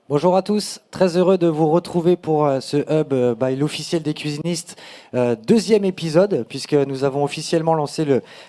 Bonjour à tous, très heureux de vous retrouver pour ce Hub by l'officiel des cuisinistes, deuxième épisode, puisque nous avons officiellement lancé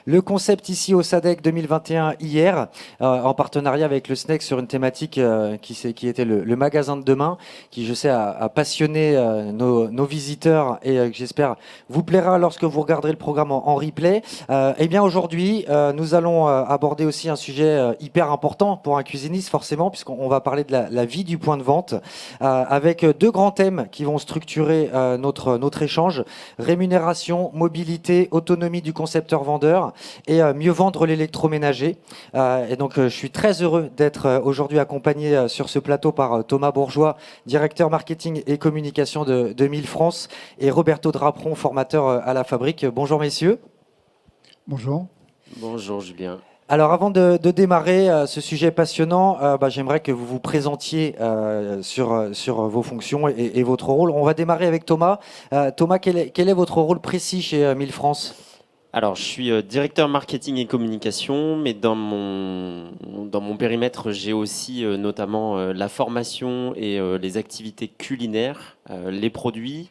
le concept ici au SADEC 2021 hier, en partenariat avec le SNEC sur une thématique qui était le magasin de demain, qui je sais a passionné nos visiteurs et que j'espère vous plaira lorsque vous regarderez le programme en replay. Eh bien aujourd'hui, nous allons aborder aussi un sujet hyper important pour un cuisiniste forcément, puisqu'on va parler de la vie du point de vente, avec deux grands thèmes qui vont structurer notre échange: rémunération, mobilité, autonomie du concepteur-vendeur et mieux vendre l'électroménager. Et donc je suis très heureux d'être aujourd'hui accompagné sur ce plateau par Thomas Bourgeois, directeur marketing et communication de 1000 France, et Roberto Drapron, formateur à la Fabrique. Bonjour messieurs. Bonjour. Bonjour Julien. Alors avant de démarrer ce sujet passionnant, j'aimerais que vous vous présentiez sur vos fonctions et votre rôle. On va démarrer avec Thomas. Thomas, quel est votre rôle précis chez 1000 France ? Alors, je suis directeur marketing et communication, mais dans mon périmètre, j'ai aussi notamment la formation et les activités culinaires, les produits,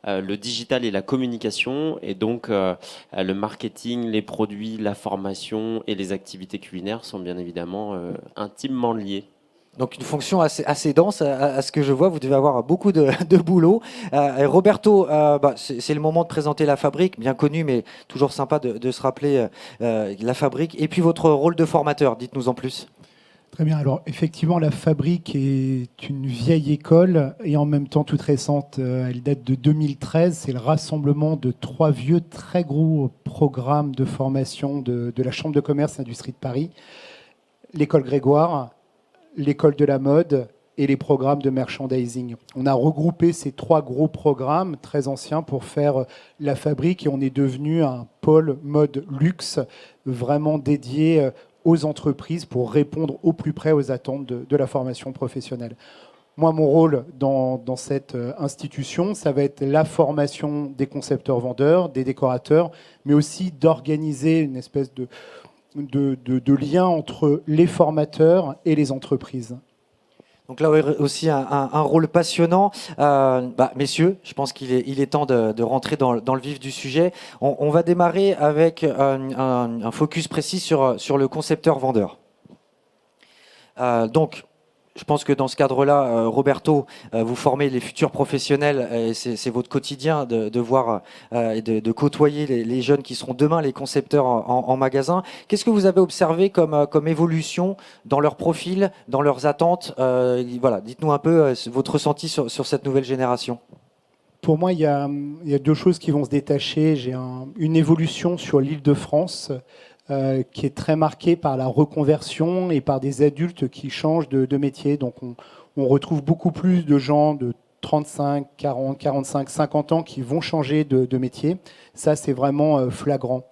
le digital et la communication. Et donc, le marketing, les produits, la formation et les activités culinaires sont bien évidemment intimement liés. Donc une fonction assez dense à ce que je vois. Vous devez avoir beaucoup de boulot. Et Roberto, c'est le moment de présenter la Fabrique, bien connue, mais toujours sympa de se rappeler la Fabrique. Et puis votre rôle de formateur, dites-nous en plus. Très bien. Alors, effectivement, la Fabrique est une vieille école et en même temps toute récente. Elle date de 2013. C'est le rassemblement de trois vieux, très gros programmes de formation de la Chambre de commerce et d'industrie de Paris. L'école Grégoire, l'école de la mode et les programmes de merchandising. On a regroupé ces trois gros programmes très anciens pour faire la Fabrique et on est devenu un pôle mode luxe vraiment dédié aux entreprises pour répondre au plus près aux attentes de la formation professionnelle. Moi, mon rôle dans cette institution, ça va être la formation des concepteurs-vendeurs, des décorateurs, mais aussi d'organiser une espèce de lien entre les formateurs et les entreprises. Donc là aussi un rôle passionnant. Messieurs, je pense qu'il est temps de rentrer dans le vif du sujet. On va démarrer avec un focus précis sur le concepteur-vendeur. Donc, je pense que dans ce cadre-là, Roberto, vous formez les futurs professionnels et c'est votre quotidien de voir et de côtoyer les jeunes qui seront demain les concepteurs en magasin. Qu'est-ce que vous avez observé comme évolution dans leur profil, dans leurs attentes? Voilà, dites-nous un peu votre ressenti sur cette nouvelle génération. Pour moi, il y a deux choses qui vont se détacher. J'ai une évolution sur l'Île-de-France qui est très marqué par la reconversion et par des adultes qui changent de métier. Donc on retrouve beaucoup plus de gens de 35, 40, 45, 50 ans qui vont changer de métier. Ça, c'est vraiment flagrant.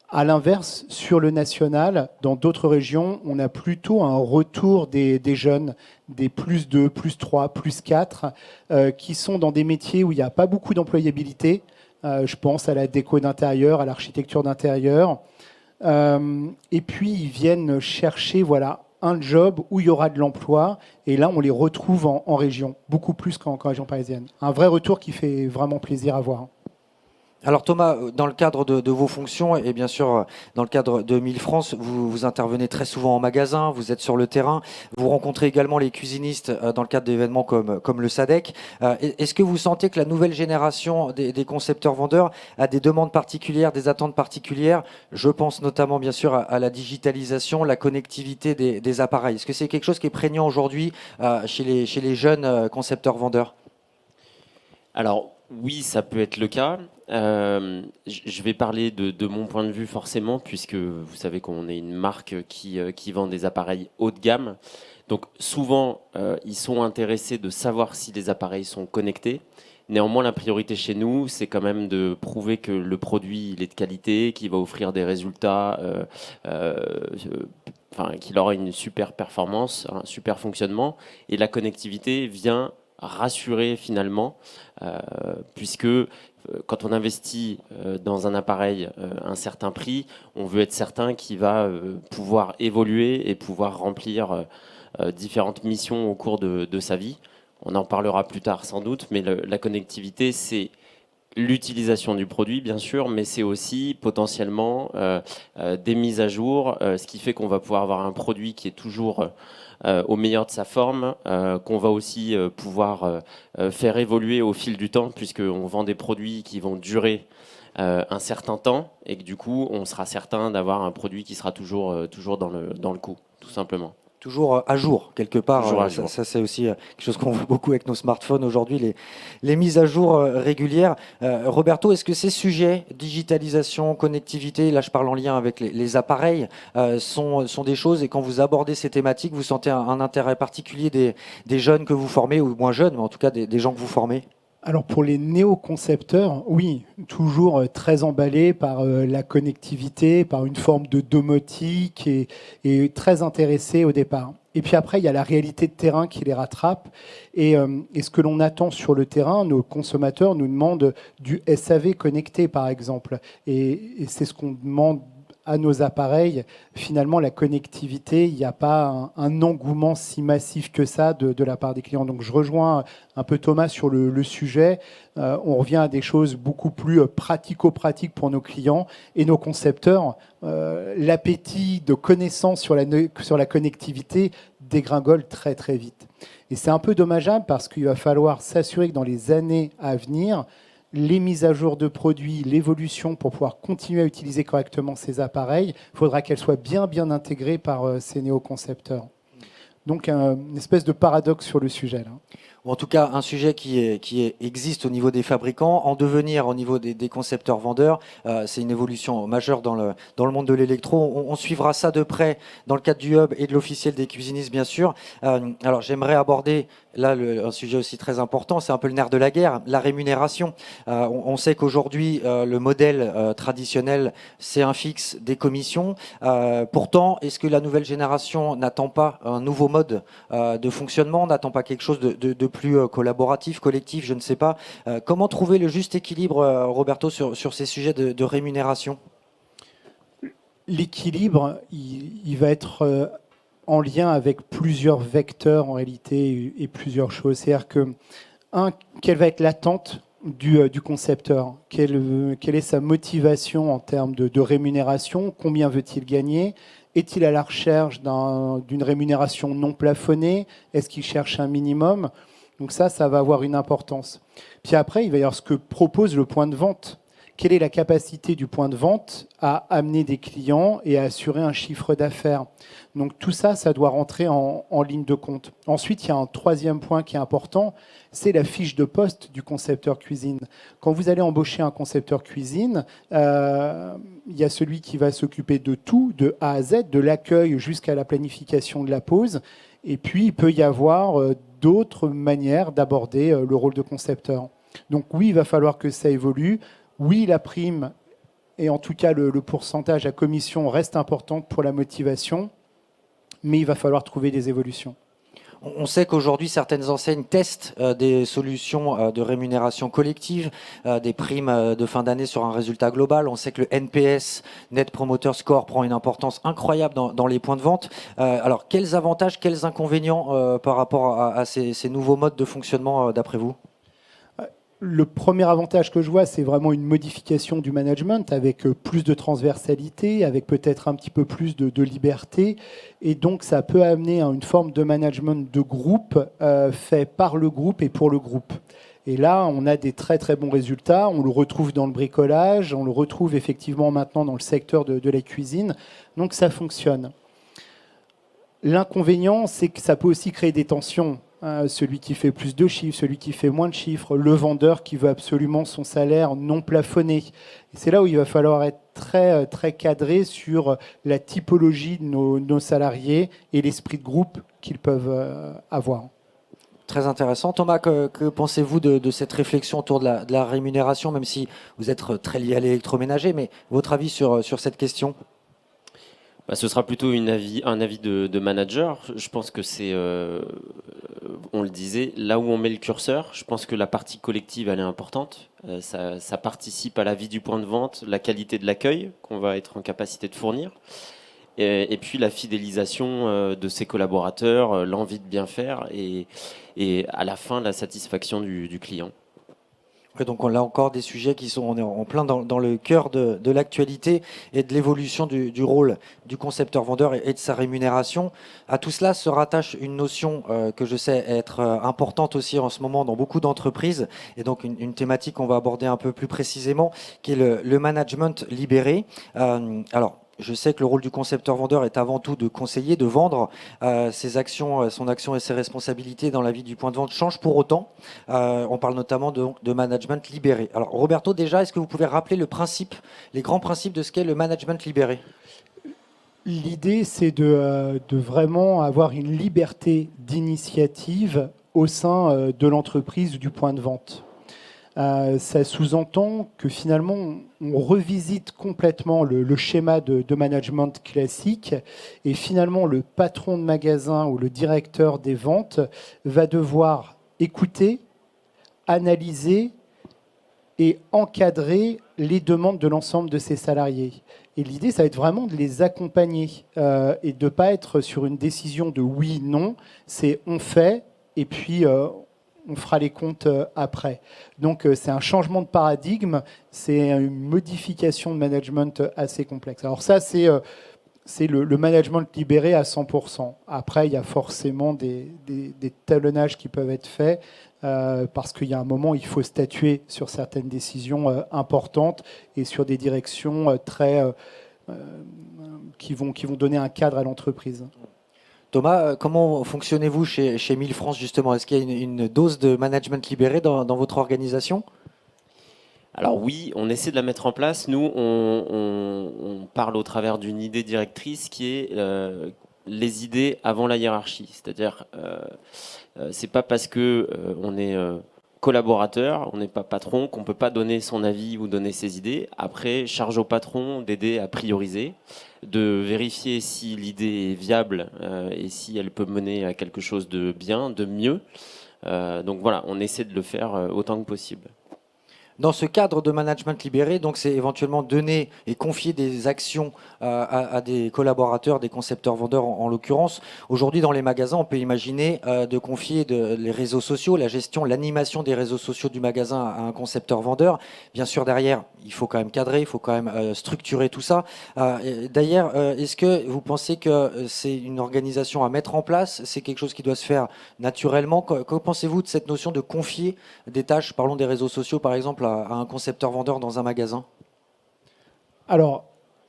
À l'inverse, sur le national, dans d'autres régions, on a plutôt un retour des jeunes, des plus 2, plus 3, plus 4, qui sont dans des métiers où il n'y a pas beaucoup d'employabilité. Je pense à la déco d'intérieur, à l'architecture d'intérieur. Et puis, ils viennent chercher un job où il y aura de l'emploi. Et là, on les retrouve en région, beaucoup plus qu'en région parisienne. Un vrai retour qui fait vraiment plaisir à voir. Alors Thomas, dans le cadre de vos fonctions et bien sûr dans le cadre de 1000 France, vous intervenez très souvent en magasin, vous êtes sur le terrain, vous rencontrez également les cuisinistes dans le cadre d'événements comme le SADEC. Est-ce que vous sentez que la nouvelle génération des concepteurs-vendeurs a des demandes particulières, des attentes particulières? Je pense notamment bien sûr à la digitalisation, la connectivité des appareils. Est-ce que c'est quelque chose qui est prégnant aujourd'hui chez les jeunes concepteurs-vendeurs? Alors oui, ça peut être le cas. Je vais parler de mon point de vue forcément, puisque vous savez qu'on est une marque qui vend des appareils haut de gamme. Donc souvent, ils sont intéressés de savoir si les appareils sont connectés. Néanmoins, la priorité chez nous, c'est quand même de prouver que le produit il est de qualité, qu'il va offrir des résultats, qu'il aura une super performance, un super fonctionnement. Et la connectivité vient rassuré finalement, puisque quand on investit dans un appareil un certain prix, on veut être certain qu'il va pouvoir évoluer et pouvoir remplir différentes missions au cours de sa vie. On en parlera plus tard sans doute, mais la connectivité, c'est l'utilisation du produit, bien sûr, mais c'est aussi potentiellement des mises à jour, ce qui fait qu'on va pouvoir avoir un produit qui est toujours au meilleur de sa forme, qu'on va aussi pouvoir faire évoluer au fil du temps, puisqu'on vend des produits qui vont durer un certain temps, et que du coup, on sera certain d'avoir un produit qui sera toujours dans le coup, tout simplement. Toujours à jour, quelque part. Toujours à Ça, jour. ça, c'est aussi quelque chose qu'on voit beaucoup avec nos smartphones aujourd'hui, les mises à jour régulières. Roberto, est-ce que ces sujets, digitalisation, connectivité, là je parle en lien avec les appareils, sont des choses, et quand vous abordez ces thématiques, vous sentez un intérêt particulier des jeunes que vous formez, ou moins jeunes, mais en tout cas des gens que vous formez? Alors pour les néo-concepteurs, oui, toujours très emballés par la connectivité, par une forme de domotique et très intéressés au départ. Et puis après, il y a la réalité de terrain qui les rattrape. Et ce que l'on attend sur le terrain, nos consommateurs nous demandent du SAV connecté, par exemple. Et c'est ce qu'on demande à nos appareils. Finalement, la connectivité, il n'y a pas un engouement si massif que ça de la part des clients. Donc je rejoins un peu Thomas sur le sujet. On revient à des choses beaucoup plus pratico-pratiques pour nos clients et nos concepteurs. L'appétit de connaissances sur la connectivité dégringole très très vite. Et c'est un peu dommageable parce qu'il va falloir s'assurer que dans les années à venir, les mises à jour de produits, l'évolution pour pouvoir continuer à utiliser correctement ces appareils, il faudra qu'elles soient bien intégrées par ces néo-concepteurs. Donc une espèce de paradoxe sur le sujet là. Ou en tout cas un sujet qui existe au niveau des fabricants, en devenir au niveau des concepteurs-vendeurs. C'est une évolution majeure dans le monde de l'électro. On suivra ça de près dans le cadre du hub et de l'officiel des cuisinistes, bien sûr. Alors j'aimerais aborder là un sujet aussi très important, c'est un peu le nerf de la guerre, la rémunération. On sait qu'aujourd'hui le modèle traditionnel, c'est un fixe, des commissions. Pourtant, est-ce que la nouvelle génération n'attend pas un nouveau mode de fonctionnement, n'attend pas quelque chose de plus collaboratif, collectif, je ne sais pas. Comment trouver le juste équilibre, Roberto, sur ces sujets de rémunération? L'équilibre, il va être en lien avec plusieurs vecteurs en réalité et plusieurs choses. C'est-à-dire que, quelle va être l'attente du concepteur? Quelle est sa motivation en termes de rémunération? Combien veut-il gagner? Est-il à la recherche d'une rémunération non plafonnée? Est-ce qu'il cherche un minimum? Donc ça va avoir une importance. Puis après, il va y avoir ce que propose le point de vente. Quelle est la capacité du point de vente à amener des clients et à assurer un chiffre d'affaires? Donc tout ça, ça doit rentrer en ligne de compte. Ensuite, il y a un troisième point qui est important, c'est la fiche de poste du concepteur cuisine. Quand vous allez embaucher un concepteur cuisine, il y a celui qui va s'occuper de tout, de A à Z, de l'accueil jusqu'à la planification de la pause. Et puis, il peut y avoir d'autres manières d'aborder le rôle de concepteur. Donc oui, il va falloir que ça évolue. Oui, la prime, et en tout cas le pourcentage à commission reste importante pour la motivation, mais il va falloir trouver des évolutions. On sait qu'aujourd'hui, certaines enseignes testent des solutions de rémunération collective, des primes de fin d'année sur un résultat global. On sait que le NPS, Net Promoter Score, prend une importance incroyable dans les points de vente. Alors, quels avantages, quels inconvénients par rapport à ces nouveaux modes de fonctionnement, d'après vous ? Le premier avantage que je vois, c'est vraiment une modification du management avec plus de transversalité, avec peut-être un petit peu plus de liberté. Et donc, ça peut amener à une forme de management de groupe fait par le groupe et pour le groupe. Et là, on a des très très bons résultats. On le retrouve dans le bricolage, on le retrouve effectivement maintenant dans le secteur de la cuisine. Donc, ça fonctionne. L'inconvénient, c'est que ça peut aussi créer des tensions. Celui qui fait plus de chiffres, celui qui fait moins de chiffres, le vendeur qui veut absolument son salaire non plafonné. Et c'est là où il va falloir être très, très cadré sur la typologie de nos salariés et l'esprit de groupe qu'ils peuvent avoir. Très intéressant. Thomas, que pensez-vous de cette réflexion autour de la rémunération, même si vous êtes très lié à l'électroménager, mais votre avis sur cette question ? Ce sera plutôt un avis de manager. Je pense que c'est, on le disait, là où on met le curseur, je pense que la partie collective, elle est importante. Ça participe à la vie du point de vente, la qualité de l'accueil qu'on va être en capacité de fournir. Et puis la fidélisation de ses collaborateurs, l'envie de bien faire et à la fin, la satisfaction du client. Ouais, donc on a encore des sujets qui sont, on est en plein dans le cœur de l'actualité et de l'évolution du rôle du concepteur-vendeur et de sa rémunération. À tout cela se rattache une notion que je sais être importante aussi en ce moment dans beaucoup d'entreprises, et donc une thématique qu'on va aborder un peu plus précisément, qui est le management libéré. Alors, je sais que le rôle du concepteur-vendeur est avant tout de conseiller, de vendre. Ses actions, son action et ses responsabilités dans la vie du point de vente changent pour autant. On parle notamment de management libéré. Alors Roberto, déjà, est-ce que vous pouvez rappeler le principe, les grands principes de ce qu'est le management libéré? L'idée, c'est de vraiment avoir une liberté d'initiative au sein de l'entreprise ou du point de vente. Ça sous-entend que finalement, on revisite complètement le schéma de management classique et finalement, le patron de magasin ou le directeur des ventes va devoir écouter, analyser et encadrer les demandes de l'ensemble de ses salariés. Et l'idée, ça va être vraiment de les accompagner et de ne pas être sur une décision de oui, non. C'est on fait et puis on fera les comptes après. Donc c'est un changement de paradigme, c'est une modification de management assez complexe. Alors ça, c'est le management libéré à 100%. Après, il y a forcément des talonnages qui peuvent être faits parce qu'il y a un moment où il faut statuer sur certaines décisions importantes et sur des directions qui vont donner un cadre à l'entreprise. Thomas, comment fonctionnez-vous chez Mille France justement? Est-ce qu'il y a une dose de management libéré dans votre organisation? Alors oui, on essaie de la mettre en place. Nous, on parle au travers d'une idée directrice qui est les idées avant la hiérarchie. C'est-à-dire, c'est pas parce que on est collaborateur, on n'est pas patron, qu'on peut pas donner son avis ou donner ses idées. Après, charge au patron d'aider à prioriser, de vérifier si l'idée est viable et si elle peut mener à quelque chose de bien, de mieux. Donc voilà, on essaie de le faire autant que possible. Dans ce cadre de management libéré, donc c'est éventuellement donner et confier des actions à des collaborateurs, des concepteurs-vendeurs en l'occurrence. Aujourd'hui, dans les magasins, on peut imaginer de confier les réseaux sociaux, la gestion, l'animation des réseaux sociaux du magasin à un concepteur-vendeur. Bien sûr, derrière, il faut quand même cadrer, il faut quand même structurer tout ça. D'ailleurs, est-ce que vous pensez que c'est une organisation à mettre en place? C'est quelque chose qui doit se faire naturellement? Que pensez-vous de cette notion de confier des tâches, parlons des réseaux sociaux par exemple, à un concepteur-vendeur dans un magasin? Alors,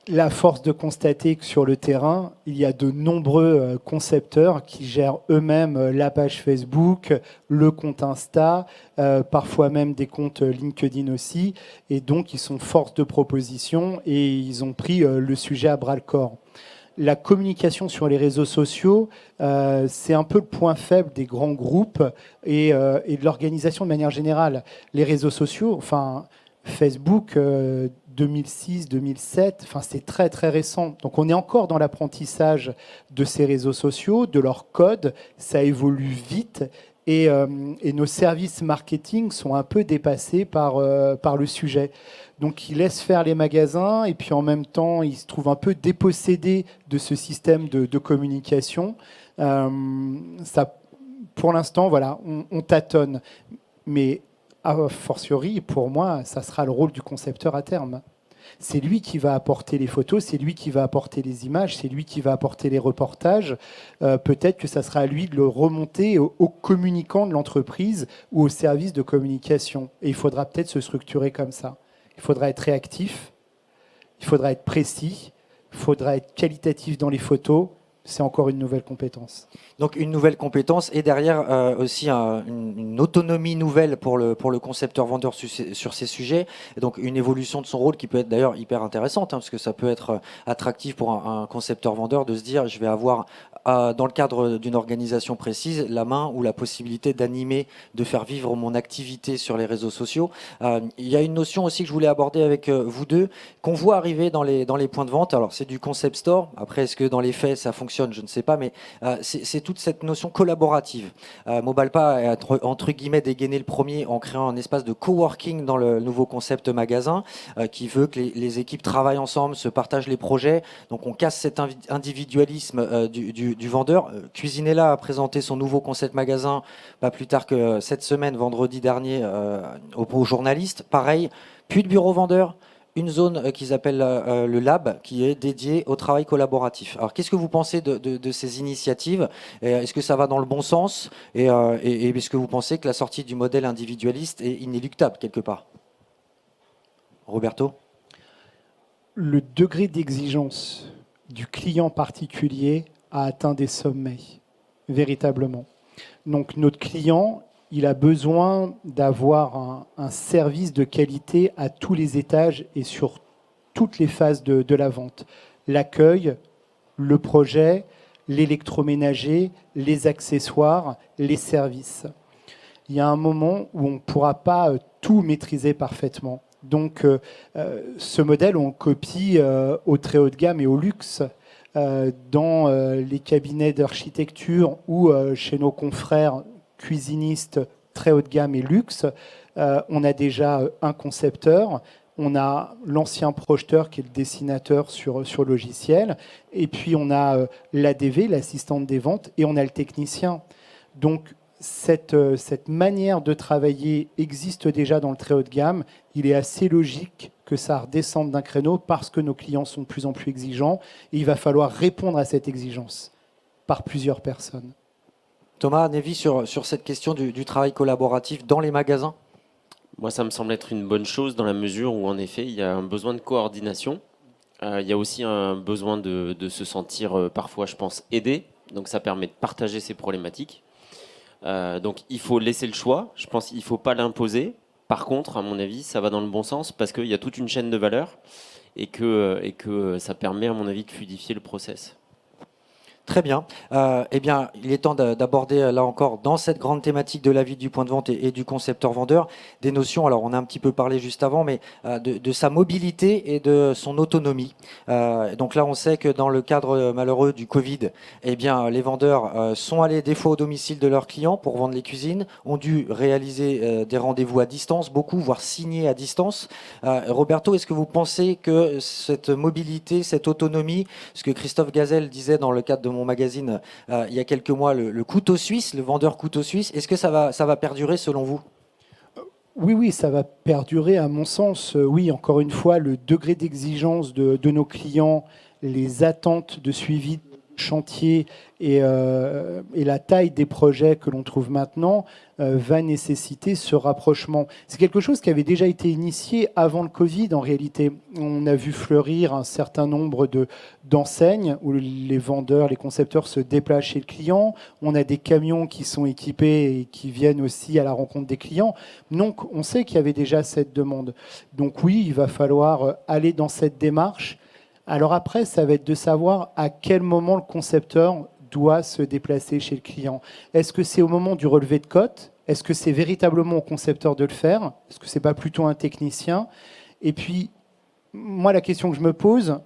la force de constater que sur le terrain, il y a de nombreux concepteurs qui gèrent eux-mêmes la page Facebook, le compte Insta, parfois même des comptes LinkedIn aussi, et donc ils sont force de proposition et ils ont pris le sujet à bras-le-corps. La communication sur les réseaux sociaux, c'est un peu le point faible des grands groupes et de l'organisation de manière générale. Les réseaux sociaux, enfin Facebook 2006, 2007, enfin c'est très très récent. Donc on est encore dans l'apprentissage de ces réseaux sociaux, de leur code, ça évolue vite. Et nos services marketing sont un peu dépassés par le sujet. Donc ils laissent faire les magasins et puis en même temps ils se trouvent un peu dépossédés de ce système de communication. Ça, pour l'instant, voilà, on tâtonne. Mais a fortiori, pour moi, ça sera le rôle du concepteur à terme. C'est lui qui va apporter les photos, c'est lui qui va apporter les images, c'est lui qui va apporter les reportages. Peut-être que ça sera à lui de le remonter aux communicants de l'entreprise ou aux services de communication. Et il faudra peut-être se structurer comme ça. Il faudra être réactif, il faudra être précis, il faudra être qualitatif dans les photos c'est encore une nouvelle compétence. Donc une nouvelle compétence et derrière aussi une autonomie nouvelle pour le concepteur vendeur sur ces sujets. Et donc une évolution de son rôle qui peut être d'ailleurs hyper intéressante, parce que ça peut être attractif pour un concepteur vendeur de se dire je vais avoir dans le cadre d'une organisation précise la main ou la possibilité d'animer, de faire vivre mon activité sur les réseaux sociaux. Il y a une notion aussi que je voulais aborder avec vous deux, qu'on voit arriver dans les points de vente. Alors c'est du concept store. Après, est-ce que dans les faits ça fonctionne? Je ne sais pas, mais c'est toute cette notion collaborative. Mobalpa a entre guillemets dégainé le premier en créant un espace de coworking dans le nouveau concept magasin qui veut que les équipes travaillent ensemble, se partagent les projets. Donc on casse cet individualisme du vendeur. Cuisinella a présenté son nouveau concept magasin pas plus tard que cette semaine, vendredi dernier, aux journalistes. Pareil, plus de bureau vendeur, une zone qu'ils appellent le lab qui est dédiée au travail collaboratif. Alors qu'est-ce que vous pensez de ces initiatives? Est-ce que ça va dans le bon sens? Et est-ce que vous pensez que la sortie du modèle individualiste est inéluctable quelque part? Roberto? Le degré d'exigence du client particulier a atteint des sommets, véritablement. Donc notre client, il a besoin d'avoir un service de qualité à tous les étages et sur toutes les phases de la vente. L'accueil, le projet, l'électroménager, les accessoires, les services. Il y a un moment où on ne pourra pas tout maîtriser parfaitement. Donc ce modèle, on le copie au très haut de gamme et au luxe. Dans les cabinets d'architecture ou chez nos confrères cuisinistes très haut de gamme et luxe, on a déjà un concepteur, on a l'ancien projeteur qui est le dessinateur sur logiciel, et puis on a l'ADV, l'assistante des ventes, et on a le technicien. Donc cette manière de travailler existe déjà dans le très haut de gamme. Il est assez logique que ça redescende d'un créneau parce que nos clients sont de plus en plus exigeants et il va falloir répondre à cette exigence par plusieurs personnes. Thomas, un avis sur cette question du travail collaboratif dans les magasins? Moi, ça me semble être une bonne chose dans la mesure où, en effet, il y a un besoin de coordination. Il y a aussi un besoin de se sentir parfois, je pense, aidé. Donc, ça permet de partager ses problématiques. Donc, il faut laisser le choix. Je pense qu'il ne faut pas l'imposer. Par contre, à mon avis, ça va dans le bon sens parce qu'il y a toute une chaîne de valeur et que ça permet, à mon avis, de fluidifier le process. Très bien. Eh bien, il est temps d'aborder là encore dans cette grande thématique de la vie du point de vente et du concepteur-vendeur des notions. Alors, on a un petit peu parlé juste avant, mais de sa mobilité et de son autonomie. Donc là, on sait que dans le cadre malheureux du Covid, eh bien, les vendeurs sont allés des fois au domicile de leurs clients pour vendre les cuisines, ont dû réaliser des rendez-vous à distance, beaucoup, voire signer à distance. Roberto, est-ce que vous pensez que cette mobilité, cette autonomie, ce que Christophe Gazelle disait dans le cadre de mon magazine il y a quelques mois, le couteau suisse, le vendeur couteau suisse, est-ce que ça va perdurer selon vous? Oui, ça va perdurer à mon sens. Oui, encore une fois, le degré d'exigence de nos clients, les attentes de suivi de chantier et la taille des projets que l'on trouve maintenant va nécessiter ce rapprochement. C'est quelque chose qui avait déjà été initié avant le Covid en réalité. On a vu fleurir un certain nombre d'enseignes où les vendeurs, les concepteurs se déplacent chez le client. On a des camions qui sont équipés et qui viennent aussi à la rencontre des clients. Donc on sait qu'il y avait déjà cette demande. Donc oui, il va falloir aller dans cette démarche. Alors après, ça va être de savoir à quel moment le concepteur doit se déplacer chez le client. Est-ce que c'est au moment du relevé de cote? Est-ce que c'est véritablement au concepteur de le faire? Est-ce que ce n'est pas plutôt un technicien? Et puis, moi, la question que je me pose,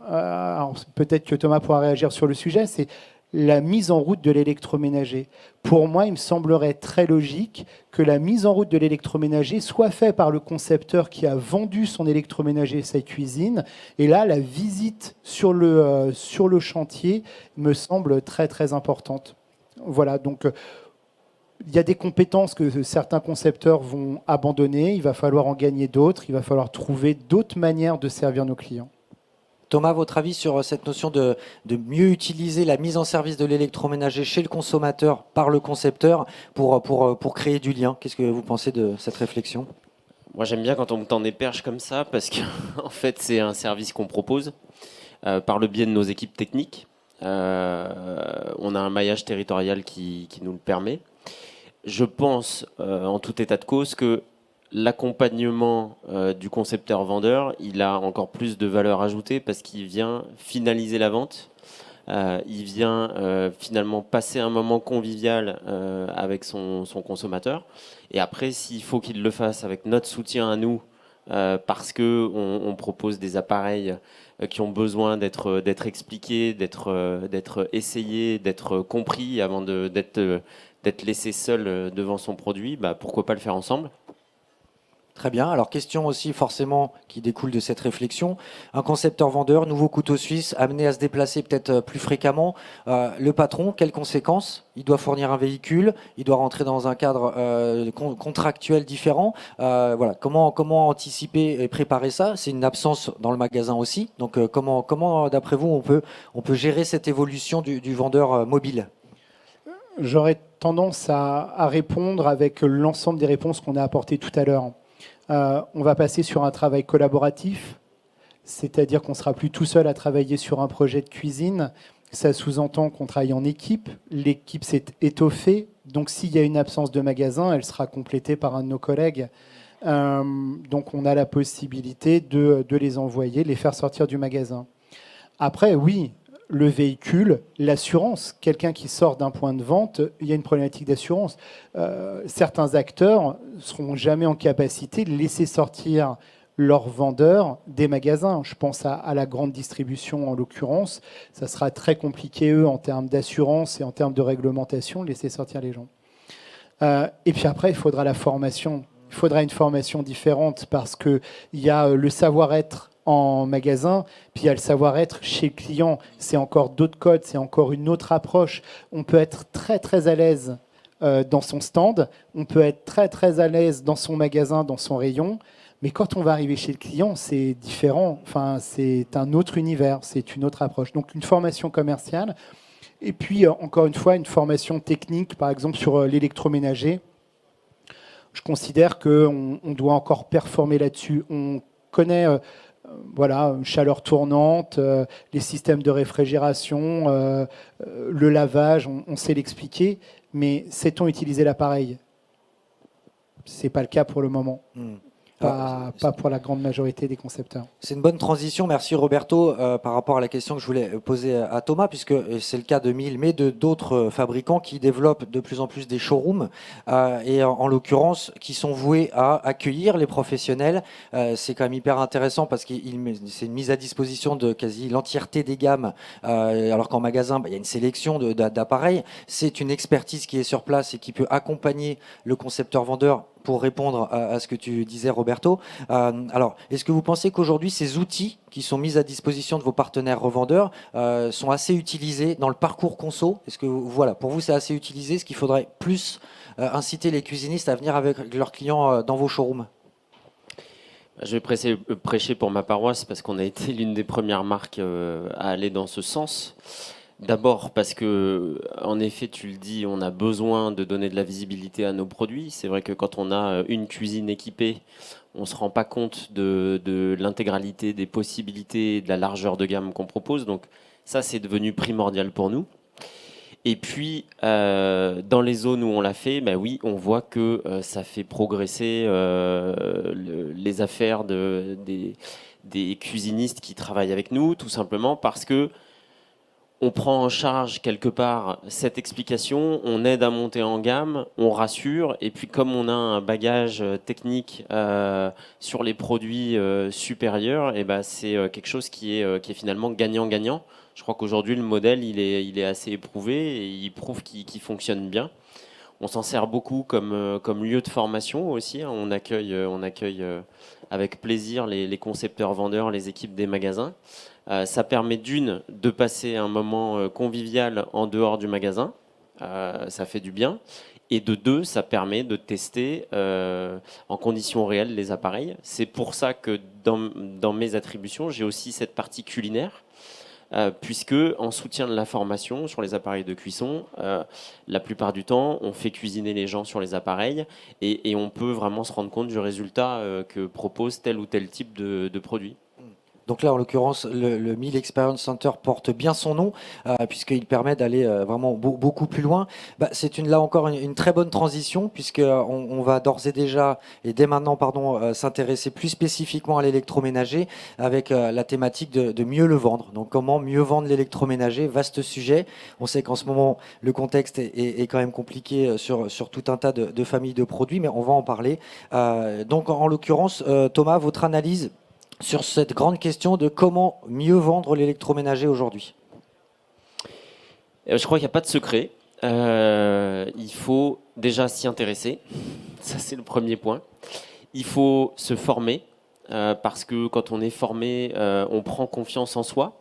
peut-être que Thomas pourra réagir sur le sujet, c'est la mise en route de l'électroménager. Pour moi, il me semblerait très logique que la mise en route de l'électroménager soit faite par le concepteur qui a vendu son électroménager, sa cuisine. Et là, la visite sur le chantier me semble très, très importante. Voilà, donc il y a des compétences que certains concepteurs vont abandonner. Il va falloir en gagner d'autres. Il va falloir trouver d'autres manières de servir nos clients. Thomas, votre avis sur cette notion de mieux utiliser la mise en service de l'électroménager chez le consommateur par le concepteur pour créer du lien? Qu'est-ce que vous pensez de cette réflexion? Moi, j'aime bien quand on me tend des perches comme ça parce que en fait, c'est un service qu'on propose par le biais de nos équipes techniques. On a un maillage territorial qui nous le permet. Je pense, en tout état de cause, que l'accompagnement du concepteur-vendeur, il a encore plus de valeur ajoutée parce qu'il vient finaliser la vente. Il vient finalement passer un moment convivial avec son consommateur. Et après, s'il faut qu'il le fasse avec notre soutien à nous, parce que on propose des appareils qui ont besoin d'être expliqués, d'être essayés, d'être compris avant d'être laissé seul devant son produit, bah, pourquoi pas le faire ensemble? Très bien. Alors, question aussi forcément qui découle de cette réflexion. Un concepteur-vendeur, nouveau couteau suisse, amené à se déplacer peut-être plus fréquemment. Le patron, quelles conséquences? Il doit fournir un véhicule, il doit rentrer dans un cadre contractuel différent. Voilà. Comment anticiper et préparer ça? C'est une absence dans le magasin aussi. Donc, comment d'après vous, on peut gérer cette évolution du vendeur mobile? J'aurais tendance à répondre avec l'ensemble des réponses qu'on a apportées tout à l'heure. On va passer sur un travail collaboratif, c'est-à-dire qu'on ne sera plus tout seul à travailler sur un projet de cuisine. Ça sous-entend qu'on travaille en équipe. L'équipe s'est étoffée. Donc s'il y a une absence de magasin, elle sera complétée par un de nos collègues. Donc on a la possibilité de les envoyer, de les faire sortir du magasin. Après, oui, le véhicule, l'assurance. Quelqu'un qui sort d'un point de vente, il y a une problématique d'assurance. Certains acteurs ne seront jamais en capacité de laisser sortir leurs vendeurs des magasins. Je pense à la grande distribution en l'occurrence. Ça sera très compliqué, eux, en termes d'assurance et en termes de réglementation, de laisser sortir les gens. Et puis après, il faudra la formation. Il faudra une formation différente parce qu'il y a le savoir-être en magasin, puis il y a le savoir-être chez le client. C'est encore d'autres codes, c'est encore une autre approche. On peut être très très à l'aise dans son stand, on peut être très très à l'aise dans son magasin, dans son rayon, mais quand on va arriver chez le client, c'est différent. Enfin, c'est un autre univers, c'est une autre approche. Donc une formation commerciale, et puis encore une fois, une formation technique, par exemple sur l'électroménager. Je considère qu'on doit encore performer là-dessus. On connaît voilà, chaleur tournante, les systèmes de réfrigération, le lavage, on sait l'expliquer, mais sait-on utiliser l'appareil? Ce n'est pas le cas pour le moment. Pas pour la grande majorité des concepteurs. C'est une bonne transition, merci Roberto, par rapport à la question que je voulais poser à Thomas, puisque c'est le cas de Miele, mais de d'autres fabricants qui développent de plus en plus des showrooms, et en l'occurrence qui sont voués à accueillir les professionnels. C'est quand même hyper intéressant parce que c'est une mise à disposition de quasi l'entièreté des gammes, alors qu'en magasin, il y a une sélection d'appareils. C'est une expertise qui est sur place et qui peut accompagner le concepteur-vendeur pour répondre à ce que tu disais, Roberto. Alors, est-ce que vous pensez qu'aujourd'hui, ces outils qui sont mis à disposition de vos partenaires revendeurs sont assez utilisés dans le parcours conso? Est-ce que, voilà, pour vous, c'est assez utilisé? Est-ce qu'il faudrait plus inciter les cuisinistes à venir avec leurs clients dans vos showrooms? Je vais prêcher pour ma paroisse parce qu'on a été l'une des premières marques à aller dans ce sens. D'abord parce que, en effet, tu le dis, on a besoin de donner de la visibilité à nos produits. C'est vrai que quand on a une cuisine équipée, on ne se rend pas compte de l'intégralité des possibilités, de la largeur de gamme qu'on propose. Donc ça, c'est devenu primordial pour nous. Et puis, dans les zones où on l'a fait, ben oui, on voit que ça fait progresser les affaires des cuisinistes qui travaillent avec nous, tout simplement parce que on prend en charge quelque part cette explication, on aide à monter en gamme, on rassure, et puis comme on a un bagage technique sur les produits supérieurs, et ben c'est quelque chose qui est finalement gagnant-gagnant. Je crois qu'aujourd'hui le modèle il est assez éprouvé et il prouve qu'il fonctionne bien. On s'en sert beaucoup comme lieu de formation aussi, hein. On accueille avec plaisir les concepteurs vendeurs, les équipes des magasins. Ça permet de passer un moment convivial en dehors du magasin, ça fait du bien, et de deux, ça permet de tester en conditions réelles les appareils. C'est pour ça que dans mes attributions, j'ai aussi cette partie culinaire, puisque en soutien de la formation sur les appareils de cuisson, la plupart du temps, on fait cuisiner les gens sur les appareils et on peut vraiment se rendre compte du résultat que propose tel ou tel type de produit. Donc là, en l'occurrence, le 1000 Experience Center porte bien son nom, puisqu'il permet d'aller vraiment beaucoup plus loin. Bah, c'est là encore une très bonne transition, puisqu'on va d'ores et déjà, et dès maintenant, pardon, s'intéresser plus spécifiquement à l'électroménager, avec la thématique de mieux le vendre. Donc comment mieux vendre l'électroménager, vaste sujet. On sait qu'en ce moment, le contexte est quand même compliqué sur tout un tas de familles de produits, mais on va en parler. Donc en l'occurrence, Thomas, votre analyse sur cette grande question de comment mieux vendre l'électroménager aujourd'hui? Je crois qu'il n'y a pas de secret. Il faut déjà s'y intéresser. Ça, c'est le premier point. Il faut se former, parce que quand on est formé, on prend confiance en soi.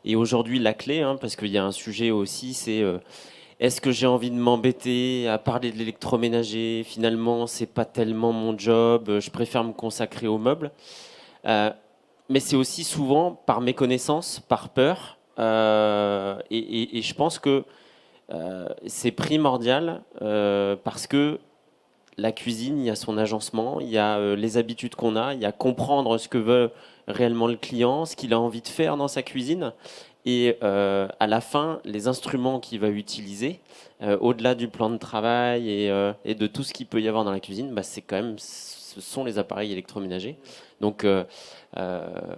Et aujourd'hui, la clé, parce qu'il y a un sujet aussi, c'est est-ce que j'ai envie de m'embêter à parler de l'électroménager? Finalement, c'est pas tellement mon job. Je préfère me consacrer aux meubles. Mais c'est aussi souvent par méconnaissance, par peur. Et je pense que c'est primordial, parce que la cuisine, il y a son agencement, il y a les habitudes qu'on a, il y a comprendre ce que veut réellement le client, ce qu'il a envie de faire dans sa cuisine. Et à la fin, les instruments qu'il va utiliser, au-delà du plan de travail et de tout ce qu'il peut y avoir dans la cuisine, bah, ce sont les appareils électroménagers. Donc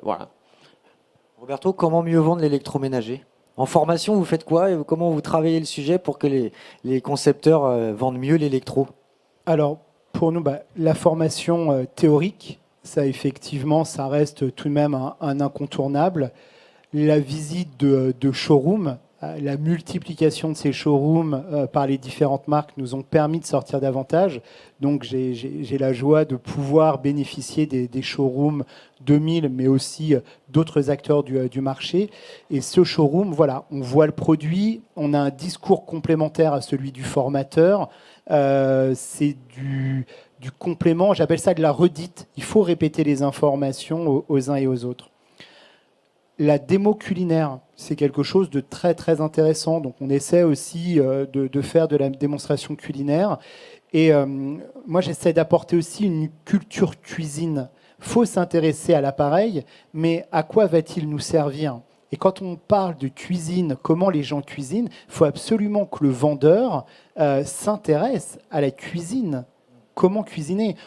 voilà. Roberto, comment mieux vendre l'électroménager? En formation, vous faites quoi et comment vous travaillez le sujet pour que les concepteurs vendent mieux l'électro? Alors, pour nous, la formation théorique, ça effectivement, ça reste tout de même un incontournable. La visite de showroom, la multiplication de ces showrooms par les différentes marques nous ont permis de sortir davantage. Donc j'ai la joie de pouvoir bénéficier des showrooms 2000, mais aussi d'autres acteurs du marché. Et ce showroom, voilà, on voit le produit, on a un discours complémentaire à celui du formateur. C'est du complément, j'appelle ça de la redite. Il faut répéter les informations aux uns et aux autres. La démo culinaire, c'est quelque chose de très très intéressant. Donc on essaie aussi de faire de la démonstration culinaire. Et moi j'essaie d'apporter aussi une culture cuisine. Il faut s'intéresser à l'appareil, mais à quoi va-t-il nous servir? Et quand on parle de cuisine, comment les gens cuisinent, il faut absolument que le vendeur s'intéresse à la cuisine. Comment cuisiner?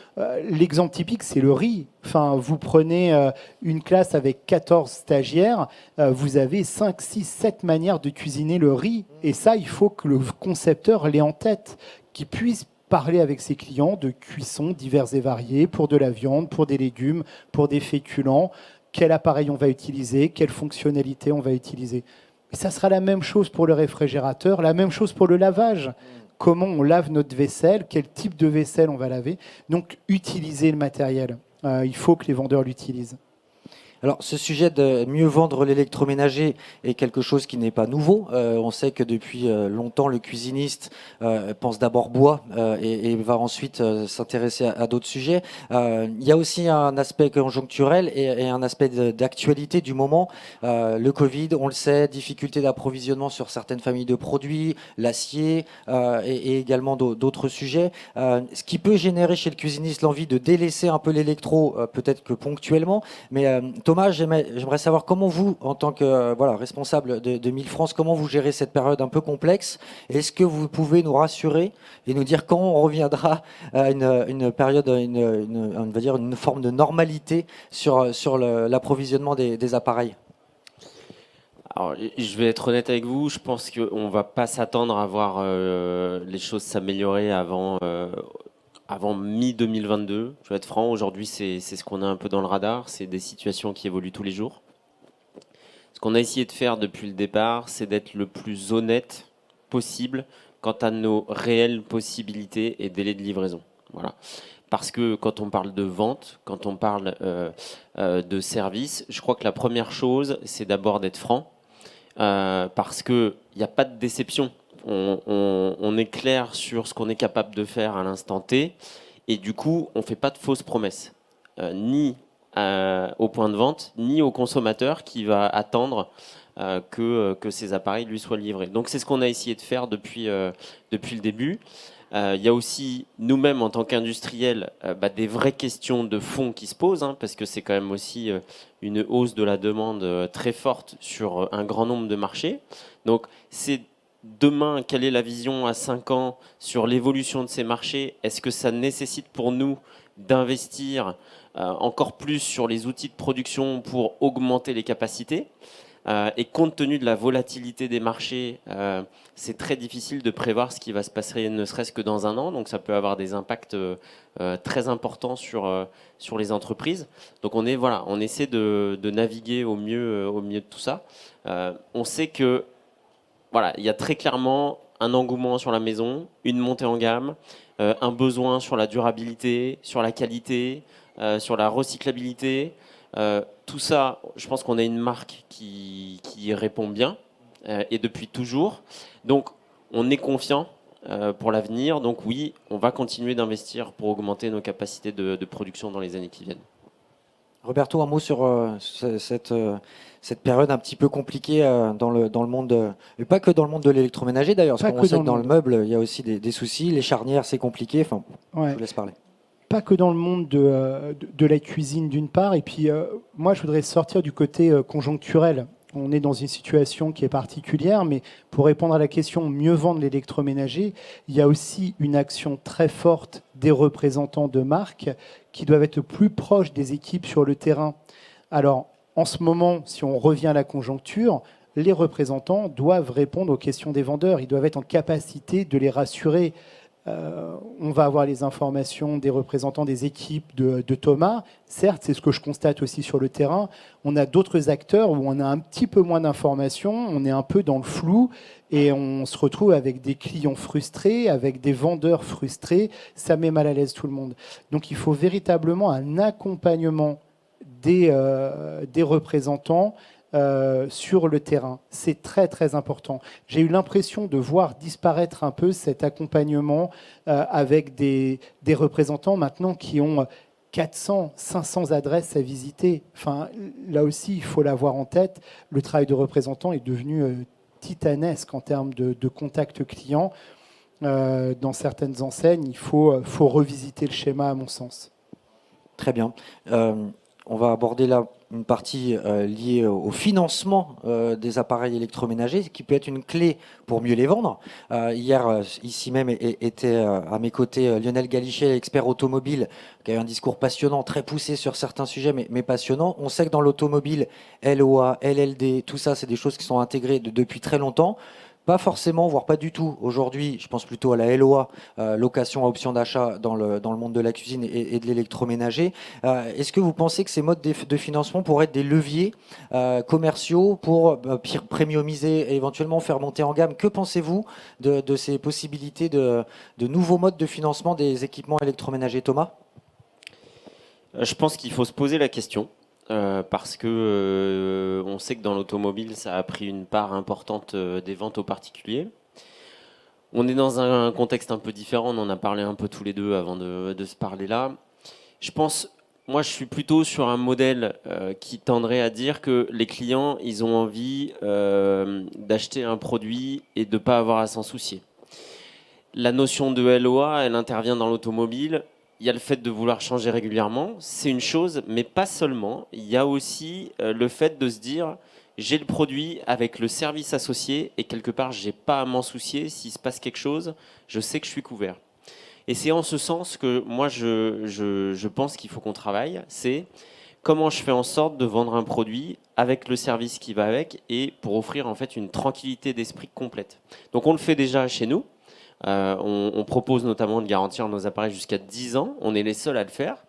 L'exemple typique, c'est le riz. Enfin, vous prenez une classe avec 14 stagiaires, vous avez 5, 6, 7 manières de cuisiner le riz. Et ça, il faut que le concepteur l'ait en tête, qu'il puisse parler avec ses clients de cuissons diverses et variées, pour de la viande, pour des légumes, pour des féculents, quel appareil on va utiliser, quelle fonctionnalité on va utiliser. Et ça sera la même chose pour le réfrigérateur, la même chose pour le lavage. Comment on lave notre vaisselle, quel type de vaisselle on va laver. Donc, utiliser le matériel. Il faut que les vendeurs l'utilisent. Alors, ce sujet de mieux vendre l'électroménager est quelque chose qui n'est pas nouveau. On sait que depuis longtemps, le cuisiniste pense d'abord bois et va ensuite s'intéresser à d'autres sujets. Il y a aussi un aspect conjoncturel et un aspect d'actualité du moment. Le Covid, on le sait, difficulté d'approvisionnement sur certaines familles de produits, l'acier et également d'autres sujets. Ce qui peut générer chez le cuisiniste l'envie de délaisser un peu l'électro, peut-être que ponctuellement, mais Thomas, j'aimerais savoir comment vous, en tant que responsable de 1000 France, comment vous gérez cette période un peu complexe. Est-ce que vous pouvez nous rassurer et nous dire quand on reviendra à une période, on va dire une forme de normalité sur l'approvisionnement des appareils? Alors, je vais être honnête avec vous, je pense qu'on ne va pas s'attendre à voir les choses s'améliorer avant mi-2022. Je vais être franc, aujourd'hui c'est ce qu'on a un peu dans le radar, c'est des situations qui évoluent tous les jours. Ce qu'on a essayé de faire depuis le départ, c'est d'être le plus honnête possible quant à nos réelles possibilités et délais de livraison. Voilà. Parce que quand on parle de vente, quand on parle de service, je crois que la première chose, c'est d'abord d'être franc, parce qu'il n'y a pas de déception. On est clair sur ce qu'on est capable de faire à l'instant T, et du coup, on ne fait pas de fausses promesses, ni au point de vente, ni au consommateur qui va attendre que ces appareils lui soient livrés. Donc c'est ce qu'on a essayé de faire depuis le début. Il y a aussi nous-mêmes en tant qu'industriels des vraies questions de fond qui se posent, hein, parce que c'est quand même aussi une hausse de la demande très forte sur un grand nombre de marchés. Donc c'est demain, quelle est la vision à 5 ans sur l'évolution de ces marchés? Est-ce que ça nécessite pour nous d'investir encore plus sur les outils de production pour augmenter les capacités? Et compte tenu de la volatilité des marchés, c'est très difficile de prévoir ce qui va se passer ne serait-ce que dans un an. Donc ça peut avoir des impacts très importants sur les entreprises. Donc on essaie de naviguer au mieux de tout ça. On sait que il y a très clairement un engouement sur la maison, une montée en gamme, un besoin sur la durabilité, sur la qualité, sur la recyclabilité. Tout ça, je pense qu'on a une marque qui y répond bien et depuis toujours. Donc, on est confiant pour l'avenir. Donc oui, on va continuer d'investir pour augmenter nos capacités de production dans les années qui viennent. Roberto, un mot sur cette période un petit peu compliquée dans le monde, et pas que dans le monde de l'électroménager d'ailleurs, parce qu'on sait que dans le meuble, il y a aussi des soucis, les charnières, c'est compliqué. Enfin, ouais. Je vous laisse parler. Pas que dans le monde de la cuisine d'une part, et puis moi je voudrais sortir du côté conjoncturel. On est dans une situation qui est particulière, mais pour répondre à la question mieux vendre l'électroménager, il y a aussi une action très forte des représentants de marques qui doivent être plus proches des équipes sur le terrain. Alors, en ce moment, si on revient à la conjoncture, les représentants doivent répondre aux questions des vendeurs. Ils doivent être en capacité de les rassurer. On va avoir les informations des représentants des équipes de Thomas. Certes, c'est ce que je constate aussi sur le terrain. On a d'autres acteurs où on a un petit peu moins d'informations, on est un peu dans le flou et on se retrouve avec des clients frustrés, avec des vendeurs frustrés. Ça met mal à l'aise tout le monde. Donc il faut véritablement un accompagnement des représentants sur le terrain. C'est très très important. J'ai eu l'impression de voir disparaître un peu cet accompagnement avec des représentants maintenant qui ont 400, 500 adresses à visiter. Enfin, là aussi, il faut l'avoir en tête. Le travail de représentant est devenu titanesque en termes de contact client. Dans certaines enseignes, il faut revisiter le schéma, à mon sens. Très bien. On va aborder là une partie liée au financement des appareils électroménagers, qui peut être une clé pour mieux les vendre. Hier, ici même, était à mes côtés Lionel Galichet, expert automobile, qui a eu un discours passionnant, très poussé sur certains sujets, mais passionnant. On sait que dans l'automobile, LOA, LLD, tout ça, c'est des choses qui sont intégrées depuis très longtemps. Pas forcément, voire pas du tout. Aujourd'hui, je pense plutôt à la LOA, location à option d'achat dans le monde de la cuisine et de l'électroménager. Est-ce que vous pensez que ces modes de financement pourraient être des leviers commerciaux pour premiumiser et éventuellement faire monter en gamme? Que pensez-vous de ces possibilités de nouveaux modes de financement des équipements électroménagers, Thomas? Je pense qu'il faut se poser la question. Parce que on sait que dans l'automobile, ça a pris une part importante des ventes aux particuliers. On est dans un contexte un peu différent, on en a parlé un peu tous les deux avant de se parler là. Moi je suis plutôt sur un modèle qui tendrait à dire que les clients, ils ont envie d'acheter un produit et de ne pas avoir à s'en soucier. La notion de LOA, elle intervient dans l'automobile. Il y a le fait de vouloir changer régulièrement, c'est une chose, mais pas seulement. Il y a aussi le fait de se dire, j'ai le produit avec le service associé et quelque part, je n'ai pas à m'en soucier. S'il se passe quelque chose, je sais que je suis couvert. Et c'est en ce sens que moi, je pense qu'il faut qu'on travaille. C'est comment je fais en sorte de vendre un produit avec le service qui va avec et pour offrir en fait une tranquillité d'esprit complète. Donc on le fait déjà chez nous. On propose notamment de garantir nos appareils jusqu'à 10 ans. On est les seuls à le faire.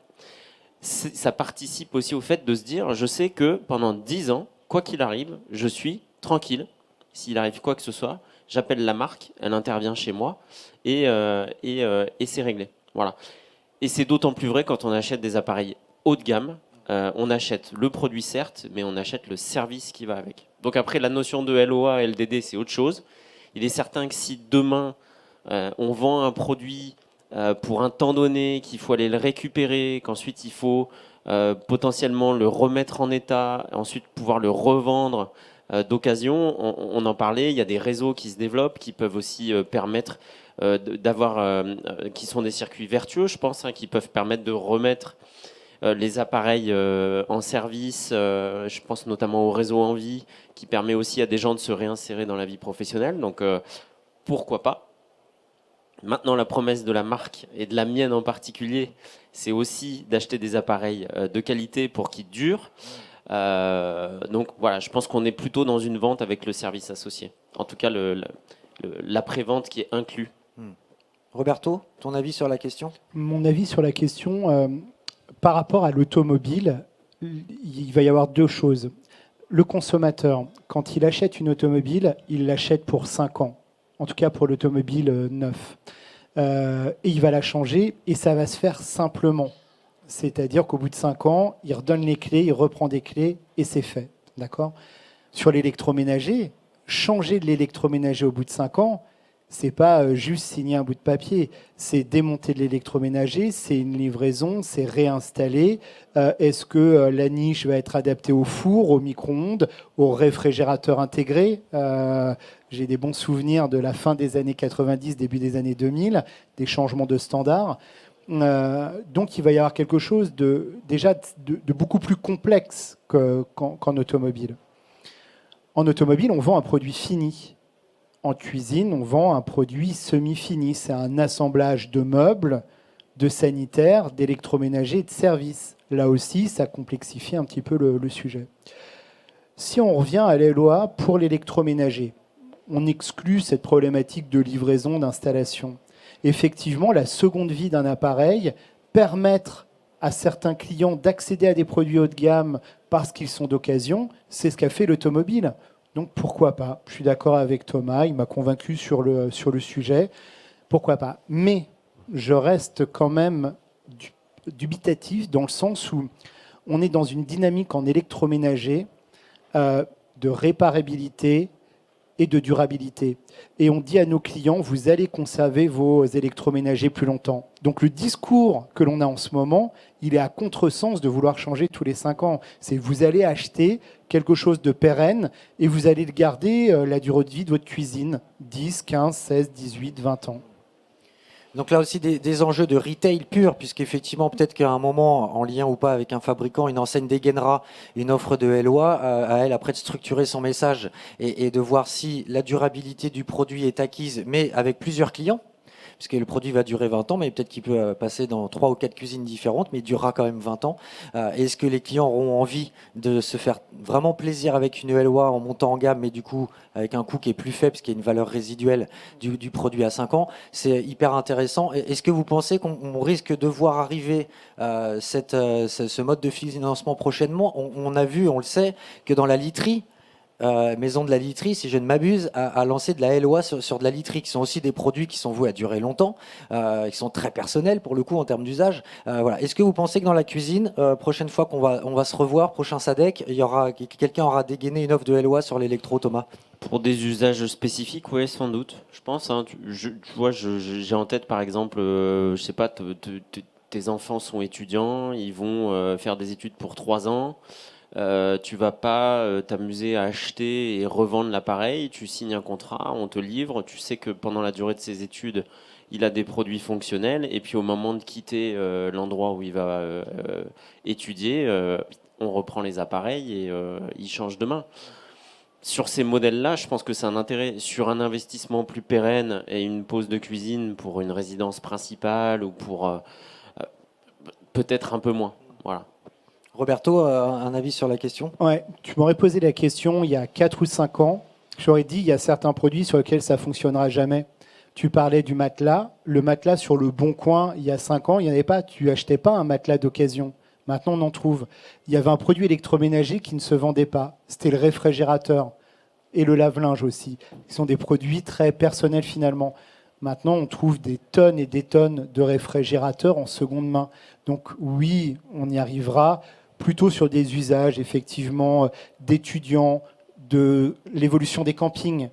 Ça participe aussi au fait de se dire, je sais que pendant 10 ans, quoi qu'il arrive, je suis tranquille. S'il arrive quoi que ce soit, j'appelle la marque, elle intervient chez moi et c'est réglé. Voilà. Et c'est d'autant plus vrai quand on achète des appareils haut de gamme. On achète le produit certes, mais on achète le service qui va avec. Donc après, la notion de LOA, LDD, c'est autre chose. Il est certain que si demain, on vend un produit pour un temps donné, qu'il faut aller le récupérer, qu'ensuite il faut potentiellement le remettre en état, ensuite pouvoir le revendre d'occasion. On en parlait, il y a des réseaux qui se développent qui peuvent aussi permettre qui sont des circuits vertueux, je pense, qui peuvent permettre de remettre les appareils en service. Je pense notamment au réseau en vie, qui permet aussi à des gens de se réinsérer dans la vie professionnelle. Donc, pourquoi pas? Maintenant, la promesse de la marque, et de la mienne en particulier, c'est aussi d'acheter des appareils de qualité pour qu'ils durent. Donc voilà, je pense qu'on est plutôt dans une vente avec le service associé. En tout cas, l'après-vente qui est inclus. Roberto, ton avis sur la question? Mon avis sur la question, par rapport à l'automobile, il va y avoir deux choses. Le consommateur, quand il achète une automobile, il l'achète pour 5 ans. En tout cas pour l'automobile neuf. Et il va la changer et ça va se faire simplement. C'est-à-dire qu'au bout de 5 ans, il redonne les clés, il reprend des clés et c'est fait. D'accord ? Sur l'électroménager, changer de l'électroménager au bout de 5 ans, c'est pas juste signer un bout de papier, c'est démonter de l'électroménager, c'est une livraison, c'est réinstaller. Est-ce que la niche va être adaptée au four, au micro-ondes, au réfrigérateur intégré J'ai des bons souvenirs de la fin des années 90, début des années 2000, des changements de standards. Donc il va y avoir quelque chose de beaucoup plus complexe qu'en automobile. En automobile, on vend un produit fini. En cuisine, on vend un produit semi-fini. C'est un assemblage de meubles, de sanitaires, d'électroménagers et de services. Là aussi, ça complexifie un petit peu le sujet. Si on revient à la loi pour l'électroménager, on exclut cette problématique de livraison, d'installation. Effectivement, la seconde vie d'un appareil, permettre à certains clients d'accéder à des produits haut de gamme parce qu'ils sont d'occasion, c'est ce qu'a fait l'automobile. Donc pourquoi pas? Je suis d'accord avec Thomas, il m'a convaincu sur le sujet. Pourquoi pas? Mais je reste quand même dubitatif dans le sens où on est dans une dynamique en électroménager de réparabilité et de durabilité. Et on dit à nos clients, vous allez conserver vos électroménagers plus longtemps. Donc le discours que l'on a en ce moment, il est à contresens de vouloir changer tous les 5 ans. C'est vous allez acheter quelque chose de pérenne et vous allez le garder la durée de vie de votre cuisine, 10, 15, 16, 18, 20 ans. Donc là aussi des enjeux de retail pur, puisqu'effectivement peut-être qu'à un moment, en lien ou pas avec un fabricant, une enseigne dégainera une offre de LOA, à elle après de structurer son message et de voir si la durabilité du produit est acquise, mais avec plusieurs clients. Puisque le produit va durer 20 ans, mais peut-être qu'il peut passer dans 3 ou 4 cuisines différentes, mais il durera quand même 20 ans. Est-ce que les clients auront envie de se faire vraiment plaisir avec une LOA en montant en gamme, mais du coup avec un coût qui est plus faible, parce qu'il y a une valeur résiduelle du produit à 5 ans? C'est hyper intéressant. Est-ce que vous pensez qu'on risque de voir arriver ce mode de financement prochainement? On a vu, on le sait, que dans la literie, Maison de la literie, si je ne m'abuse, a lancé de la LOA sur de la literie, qui sont aussi des produits qui sont voués à durer longtemps, qui sont très personnels pour le coup en termes d'usage. Voilà. Est-ce que vous pensez que dans la cuisine, prochaine fois qu'on va se revoir, prochain SADEC, quelqu'un aura dégainé une offre de LOA sur l'électro, Thomas? Pour des usages spécifiques, oui, sans doute. Je pense. Tu vois, j'ai en tête par exemple, je sais pas, tes enfants sont étudiants, ils vont faire des études pour 3 ans. Tu vas pas t'amuser à acheter et revendre l'appareil, tu signes un contrat, on te livre, tu sais que pendant la durée de ses études, il a des produits fonctionnels, et puis au moment de quitter l'endroit où il va étudier, on reprend les appareils et il change de main. Sur ces modèles-là, je pense que c'est un intérêt. Sur un investissement plus pérenne et une pause de cuisine pour une résidence principale ou pour peut-être un peu moins. Voilà. Roberto, un avis sur la question? Ouais, tu m'aurais posé la question il y a 4 ou 5 ans. J'aurais dit il y a certains produits sur lesquels ça ne fonctionnera jamais. Tu parlais du matelas. Le matelas sur le Bon Coin, il y a 5 ans, il n'y en avait pas. Tu n'achetais pas un matelas d'occasion. Maintenant, on en trouve. Il y avait un produit électroménager qui ne se vendait pas. C'était le réfrigérateur et le lave-linge aussi. Qui sont des produits très personnels finalement. Maintenant, on trouve des tonnes et des tonnes de réfrigérateurs en seconde main. Donc oui, on y arrivera. Plutôt sur des usages, effectivement, d'étudiants, de l'évolution des campings.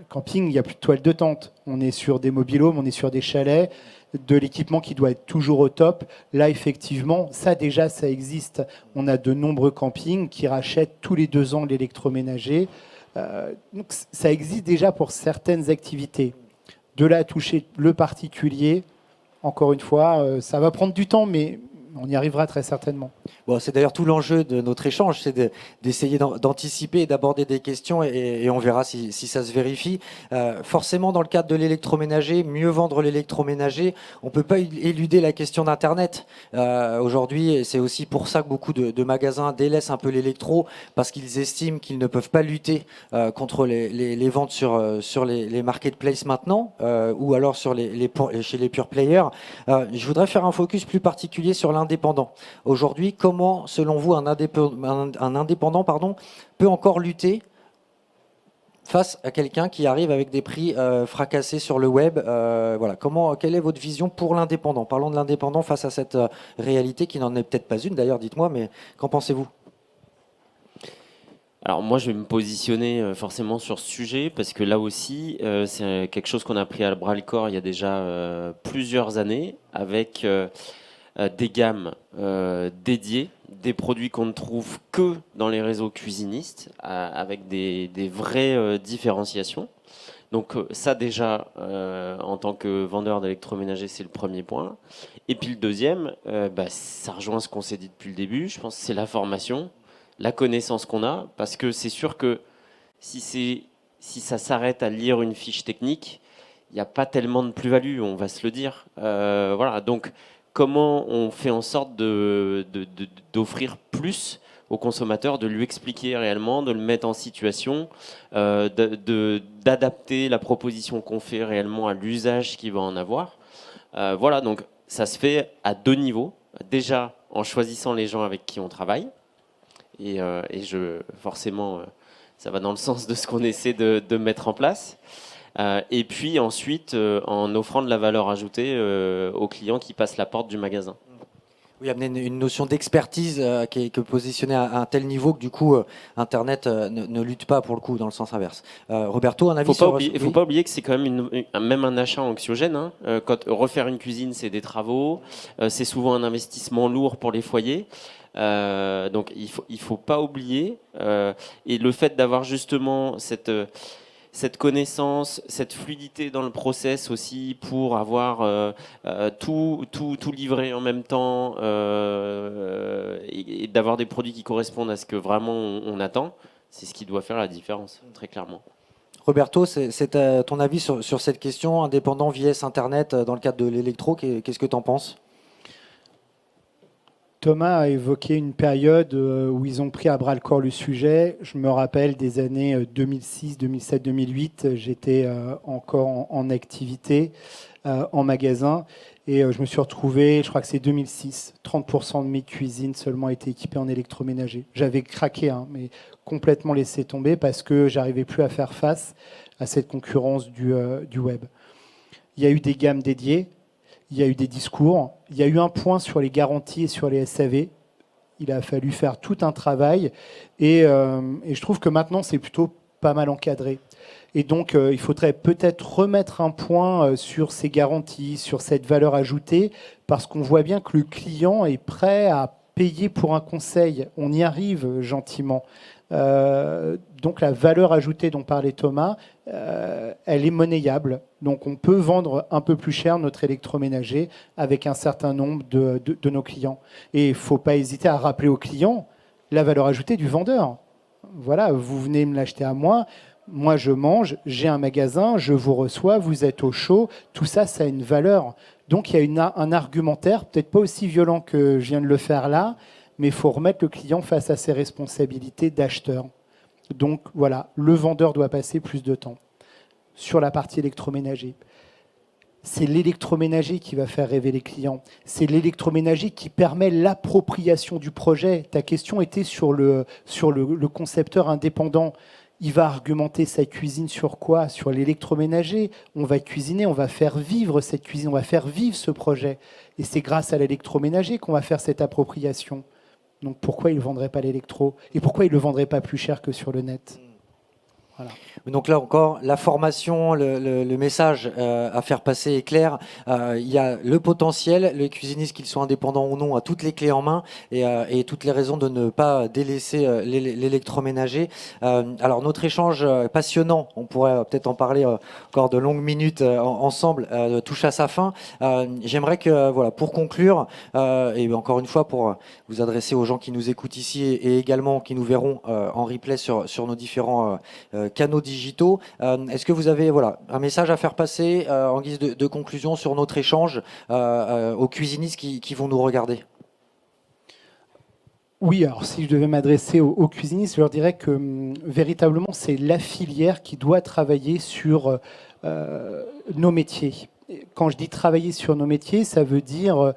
Camping, il n'y a plus de toiles de tente. On est sur des mobil-homes, on est sur des chalets, de l'équipement qui doit être toujours au top. Là, effectivement, ça déjà, ça existe. On a de nombreux campings qui rachètent tous les 2 ans l'électroménager. Donc, ça existe déjà pour certaines activités. De là à toucher le particulier, encore une fois, ça va prendre du temps, mais on y arrivera très certainement. Bon, c'est d'ailleurs tout l'enjeu de notre échange, c'est d'essayer d'anticiper et d'aborder des questions et on verra si ça se vérifie. Forcément, dans le cadre de l'électroménager, mieux vendre l'électroménager, on ne peut pas éluder la question d'Internet. Aujourd'hui, et c'est aussi pour ça que beaucoup de magasins délaissent un peu l'électro, parce qu'ils estiment qu'ils ne peuvent pas lutter contre les ventes sur les marketplaces maintenant, ou alors chez les pure players. Je voudrais faire un focus plus particulier sur l'indépendant. Aujourd'hui, comment, selon vous, un indépendant peut encore lutter face à quelqu'un qui arrive avec des prix fracassés sur le web? Voilà. Quelle est votre vision pour l'indépendant? Parlons de l'indépendant face à cette réalité qui n'en est peut-être pas une, d'ailleurs, dites-moi, mais qu'en pensez-vous? Alors moi, je vais me positionner forcément sur ce sujet parce que là aussi, c'est quelque chose qu'on a pris à bras le corps il y a déjà plusieurs années avec des gammes dédiées, des produits qu'on ne trouve que dans les réseaux cuisinistes, avec des vraies différenciations. Donc ça déjà, en tant que vendeur d'électroménager, c'est le premier point. Et puis le deuxième, ça rejoint ce qu'on s'est dit depuis le début, je pense que c'est la formation, la connaissance qu'on a, parce que c'est sûr que si ça s'arrête à lire une fiche technique, il n'y a pas tellement de plus-value, on va se le dire. Voilà, donc comment on fait en sorte d'offrir plus au consommateur, de lui expliquer réellement, de le mettre en situation, d'adapter la proposition qu'on fait réellement à l'usage qu'il va en avoir. Voilà, donc ça se fait à deux niveaux. Déjà, en choisissant les gens avec qui on travaille. Et forcément, ça va dans le sens de ce qu'on essaie de mettre en place. Et puis ensuite, en offrant de la valeur ajoutée aux clients qui passent la porte du magasin. Oui, amener une notion d'expertise qui est positionnée à un tel niveau que du coup, Internet ne lutte pas pour le coup dans le sens inverse. Roberto, un avis sur... Il ne faut pas oublier que c'est quand même même un achat anxiogène. Hein. Quand refaire une cuisine, c'est des travaux, c'est souvent un investissement lourd pour les foyers. Donc il faut pas oublier. Et le fait d'avoir justement cette connaissance, cette fluidité dans le process aussi pour avoir tout livré en même temps et d'avoir des produits qui correspondent à ce que vraiment on attend, c'est ce qui doit faire la différence, très clairement. Roberto, c'est ton avis sur cette question, indépendant vs Internet dans le cadre de l'électro, qu'est-ce que tu en penses? Thomas a évoqué une période où ils ont pris à bras le corps le sujet. Je me rappelle des années 2006, 2007, 2008. J'étais encore en activité en magasin et je me suis retrouvé, je crois que c'est 2006, 30% de mes cuisines seulement étaient équipées en électroménager. J'avais craqué, hein, mais complètement laissé tomber parce que j'arrivais plus à faire face à cette concurrence du web. Il y a eu des gammes dédiées. Il y a eu des discours, il y a eu un point sur les garanties et sur les SAV. Il a fallu faire tout un travail et je trouve que maintenant c'est plutôt pas mal encadré. Et donc il faudrait peut-être remettre un point sur ces garanties, sur cette valeur ajoutée, parce qu'on voit bien que le client est prêt à payer pour un conseil. On y arrive gentiment. Donc la valeur ajoutée dont parlait Thomas, elle est monnayable. Donc on peut vendre un peu plus cher notre électroménager avec un certain nombre de nos clients. Et il ne faut pas hésiter à rappeler aux clients la valeur ajoutée du vendeur. Voilà, vous venez me l'acheter à moi, moi je mange, j'ai un magasin, je vous reçois, vous êtes au chaud, tout ça, ça a une valeur. Donc il y a un argumentaire, peut-être pas aussi violent que je viens de le faire là, mais il faut remettre le client face à ses responsabilités d'acheteur. Donc voilà, le vendeur doit passer plus de temps sur la partie électroménager. C'est l'électroménager qui va faire rêver les clients. C'est l'électroménager qui permet l'appropriation du projet. Ta question était sur le concepteur indépendant. Il va argumenter sa cuisine sur quoi? Sur l'électroménager. On va cuisiner, on va faire vivre cette cuisine, on va faire vivre ce projet. Et c'est grâce à l'électroménager qu'on va faire cette appropriation. Donc pourquoi il ne vendrait pas l'électro? Et pourquoi il ne le vendrait pas plus cher que sur le net? Voilà. Donc là encore, la formation, le message à faire passer est clair. Il y a le potentiel, les cuisinistes, qu'ils soient indépendants ou non, a toutes les clés en main et toutes les raisons de ne pas délaisser l'électroménager. Alors notre échange passionnant, on pourrait peut-être en parler encore de longues minutes ensemble, touche à sa fin. J'aimerais que, voilà, pour conclure, et encore une fois pour vous adresser aux gens qui nous écoutent ici et également qui nous verront en replay sur nos différents canaux digitaux. Est-ce que vous avez un message à faire passer en guise de conclusion sur notre échange aux cuisinistes qui vont nous regarder? Oui, alors si je devais m'adresser aux cuisinistes, je leur dirais que véritablement, c'est la filière qui doit travailler sur nos métiers. Quand je dis travailler sur nos métiers, ça veut dire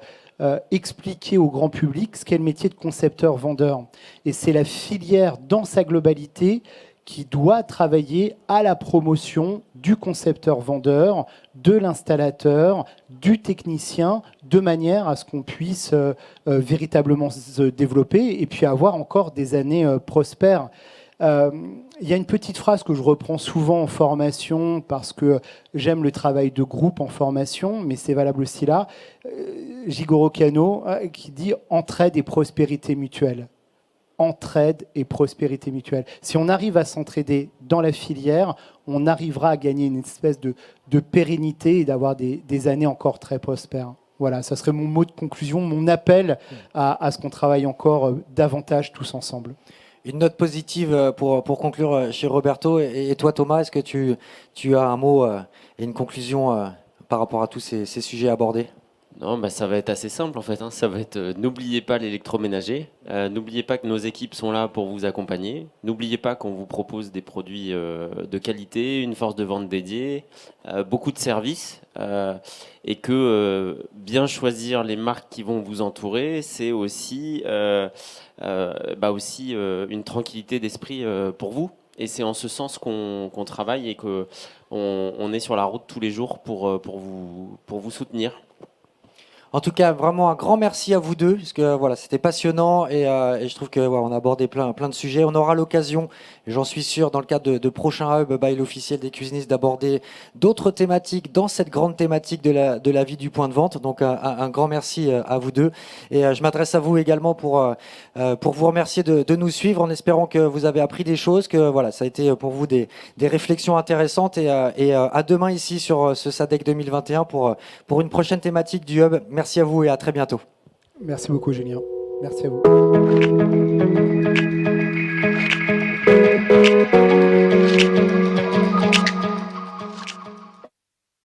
expliquer au grand public ce qu'est le métier de concepteur-vendeur. Et c'est la filière dans sa globalité qui doit travailler à la promotion du concepteur-vendeur, de l'installateur, du technicien, de manière à ce qu'on puisse véritablement se développer et puis avoir encore des années prospères. Il y a une petite phrase que je reprends souvent en formation parce que j'aime le travail de groupe en formation, mais c'est valable aussi là. Jigoro Kano qui dit « entraide et prospérité mutuelle ». Entraide et prospérité mutuelle. Si on arrive à s'entraider dans la filière, on arrivera à gagner une espèce de pérennité et d'avoir des années encore très prospères. Voilà, ça serait mon mot de conclusion, mon appel à ce qu'on travaille encore davantage tous ensemble. Une note positive pour conclure chez Roberto. Et toi, Thomas, est-ce que tu as un mot et une conclusion par rapport à tous ces sujets abordés? Non, bah, ça va être assez simple en fait. Ça va être n'oubliez pas l'électroménager, n'oubliez pas que nos équipes sont là pour vous accompagner, n'oubliez pas qu'on vous propose des produits de qualité, une force de vente dédiée, beaucoup de services et que bien choisir les marques qui vont vous entourer, c'est aussi, une tranquillité d'esprit pour vous. Et c'est en ce sens qu'on travaille et qu'on est sur la route tous les jours pour vous soutenir. En tout cas, vraiment un grand merci à vous deux, parce que c'était passionnant et je trouve que on a abordé plein de sujets. On aura l'occasion, j'en suis sûr, dans le cadre de prochains hubs by l'officiel des cuisinistes, d'aborder d'autres thématiques dans cette grande thématique de la vie du point de vente. Donc un grand merci à vous deux. Et je m'adresse à vous également pour vous remercier de nous suivre, en espérant que vous avez appris des choses, que ça a été pour vous des réflexions intéressantes et à demain ici sur ce SADEC 2021 pour une prochaine thématique du hub. Merci à vous et à très bientôt. Merci beaucoup, Julien. Merci à vous.